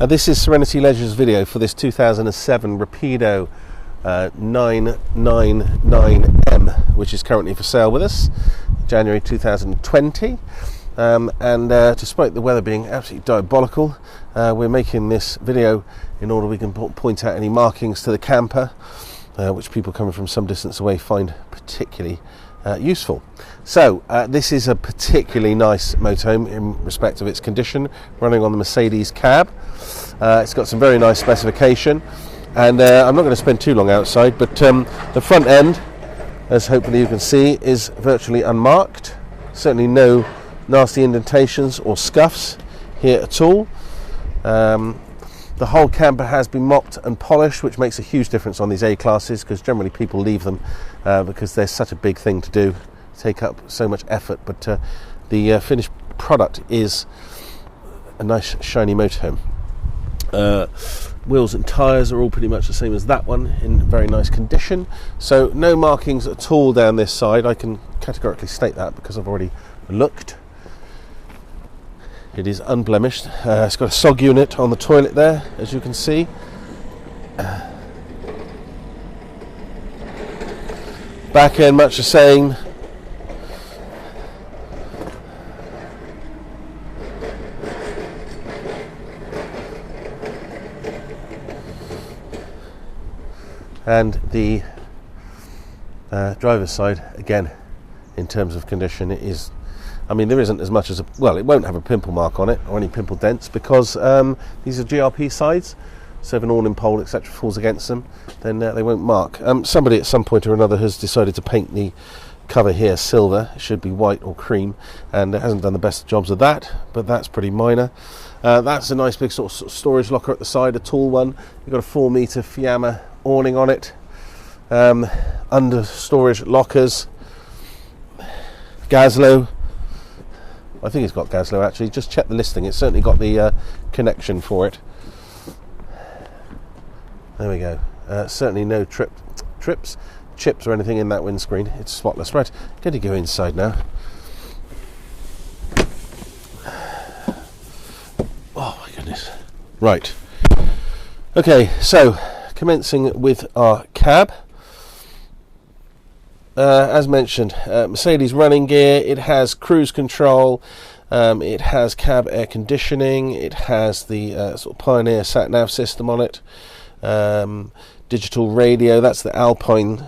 This is Serenity Leisure's video for this 2007 Rapido 999M, which is currently for sale with us, January 2020. Despite the weather being absolutely diabolical, we're making this video in order we can point out any markings to the camper, which people coming from some distance away find particularly useful. So this is a particularly nice motorhome in respect of its condition, running on the Mercedes cab. It's got some very nice specification, and I'm not going to spend too long outside, but the front end, as hopefully you can see, is virtually unmarked. Certainly no nasty indentations or scuffs here at all. The whole camper has been mopped and polished, which makes a huge difference on these A classes, because generally people leave them because there's such a big thing to do, take up so much effort. But the finished product is a nice shiny motorhome. Wheels and tyres are all pretty much the same as that one, in very nice condition. So no markings at all down this side. I can categorically state that because I've already looked. It is unblemished. It's got a SOG unit on the toilet there, as you can see. Back end much the same. And the driver's side, again, in terms of condition, it is, I mean, there isn't as much as it won't have a pimple mark on it or any pimple dents, because these are GRP sides, so if an awning pole etc. falls against them, then they won't mark. Somebody at some point or another has decided to paint the cover here silver. It should be white or cream, and it hasn't done the best jobs of that, but that's pretty minor. That's a nice big sort of storage locker at the side, a tall one. You've got a 4-metre Fiamma awning on it, under storage lockers, Gaslow. I think it's got Gaslow actually. Just check the listing. It's certainly got the connection for it. There we go. Certainly no chips or anything in that windscreen. It's spotless. Right, going to go inside now. Oh my goodness. Right. Okay, so commencing with our cab. As mentioned, Mercedes running gear. It has cruise control, it has cab air conditioning, it has the sort of Pioneer sat-nav system on it, digital radio. That's the Alpine.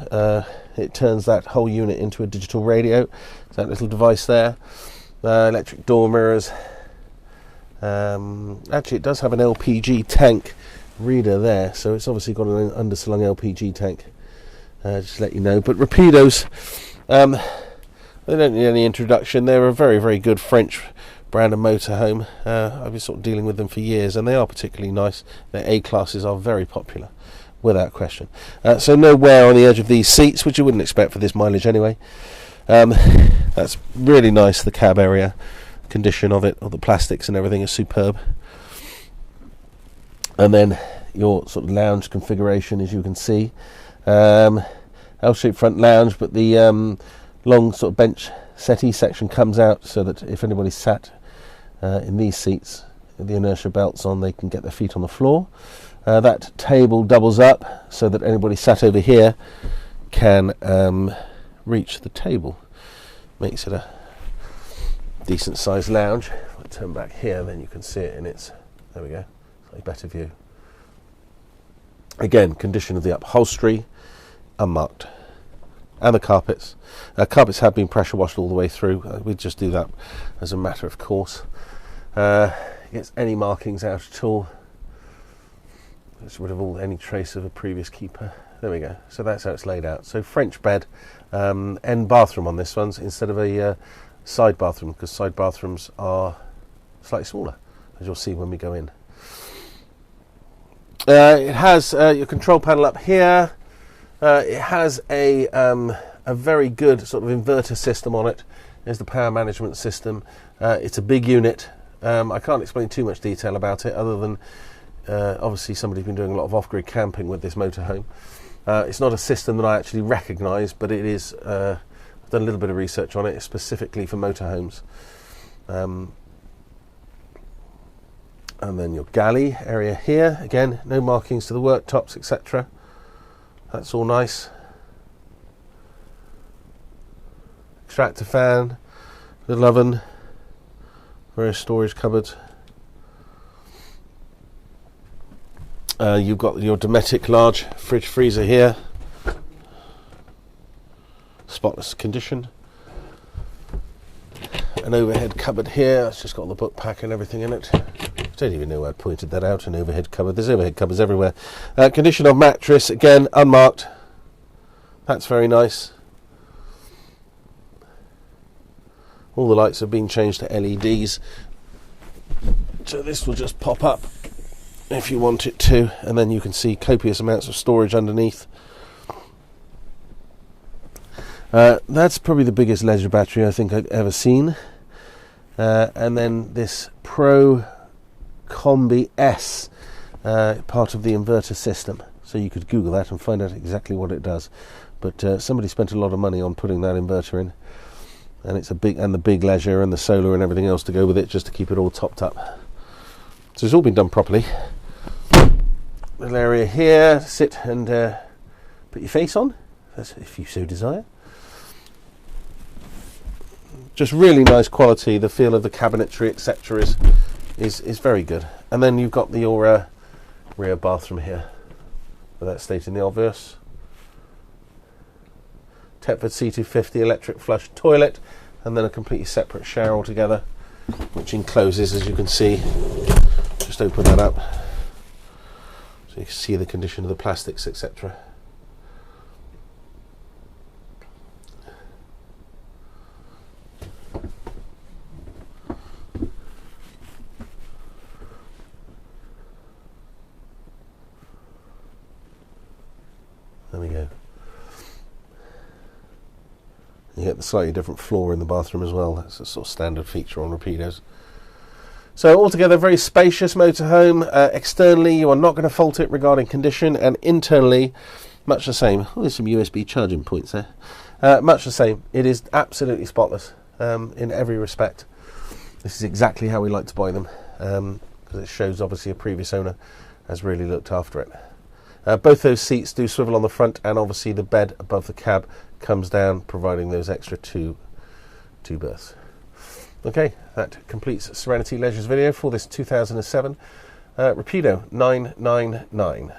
It turns that whole unit into a digital radio, that little device there. Electric door mirrors. Actually, it does have an LPG tank reader there, so it's obviously got an underslung LPG tank. Just to let you know. But Rapidos, they don't need any introduction. They're a very, very good French brand of motorhome. I've been sort of dealing with them for years, and they are particularly nice. Their A classes are very popular, without question. So no wear on the edge of these seats, which you wouldn't expect for this mileage anyway. That's really nice. The cab area, condition of it, all the plastics and everything is superb. And then your sort of lounge configuration, as you can see. L-shaped front lounge, but the long sort of bench settee section comes out so that if anybody sat in these seats with the inertia belts on, they can get their feet on the floor. That table doubles up so that anybody sat over here can reach the table. Makes it a decent sized lounge. If I turn back here, then you can see it in its, there we go, slightly better view. Again, condition of the upholstery, unmarked. And the carpets. Carpets have been pressure washed all the way through. We just do that as a matter of course. Gets any markings out at all. Gets rid of any trace of a previous keeper. There we go. So that's how it's laid out. So French bed, end bathroom on this one instead of a side bathroom, because side bathrooms are slightly smaller, as you'll see when we go in. It has your control panel up here. It has a very good sort of inverter system on it. There's the power management system. It's a big unit. I can't explain too much detail about it other than obviously somebody's been doing a lot of off-grid camping with this motorhome. It's not a system that I actually recognise, but it is. I've done a little bit of research on it specifically for motorhomes. And then your galley area here. Again, no markings to the worktops, etc. That's all nice. Extractor fan, little oven, various storage cupboards. You've got your Dometic large fridge freezer here. Spotless condition. An overhead cupboard here. It's just got the book pack and everything in it. I don't even know where I pointed that out. An overhead cupboard. There's overhead cupboards everywhere. Condition of mattress, again unmarked. That's very nice. All the lights have been changed to LEDs, so this will just pop up if you want it to, and then you can see copious amounts of storage underneath. That's probably the biggest leisure battery I think I've ever seen. And then this Pro Combi S, part of the inverter system. So you could Google that and find out exactly what it does. But somebody spent a lot of money on putting that inverter in, and it's the big leisure and the solar and everything else to go with it, just to keep it all topped up. So it's all been done properly. Little area here to sit and put your face on, if you so desire. Just really nice quality. The feel of the cabinetry, etc., is very good. And then you've got your rear bathroom here, without stating the obvious. Thetford C250 electric flush toilet, and then a completely separate shower altogether, which encloses, as you can see. Just open that up so you can see the condition of the plastics, etc. There we go. You get the slightly different floor in the bathroom as well. That's a sort of standard feature on Rapidos. So altogether, very spacious motorhome. Externally, you are not going to fault it regarding condition, and internally, much the same. Oh, there's some USB charging points there. Much the same. It is absolutely spotless in every respect. This is exactly how we like to buy them, because it shows obviously a previous owner has really looked after it. Both those seats do swivel on the front, and obviously the bed above the cab comes down, providing those extra two berths. Okay, that completes Serenity Leisure's video for this 2007 Rapido 999.